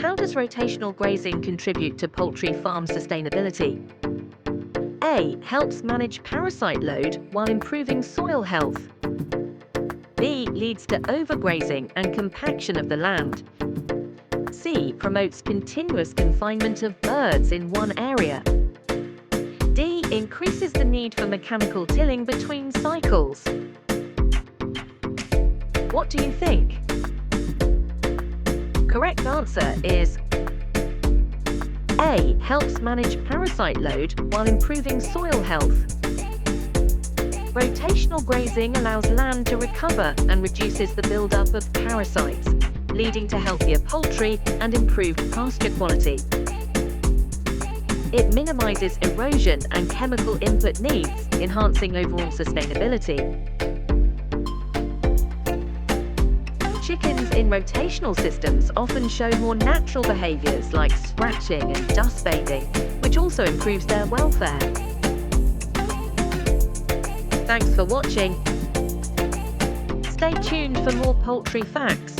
How does rotational grazing contribute to poultry farm sustainability? A. Helps manage parasite load while improving soil health. B. Leads to overgrazing and compaction of the land. C. Promotes continuous confinement of birds in one area. D. Increases the need for mechanical tilling between cycles. What do you think? Correct answer is A. Helps manage parasite load while improving soil health. Rotational grazing allows land to recover and reduces the buildup of parasites, leading to healthier poultry and improved pasture quality. It minimizes erosion and chemical input needs, enhancing overall sustainability. Chickens in rotational systems often show more natural behaviors like scratching and dust bathing, which also improves their welfare. Thanks for watching. Stay tuned for more poultry facts.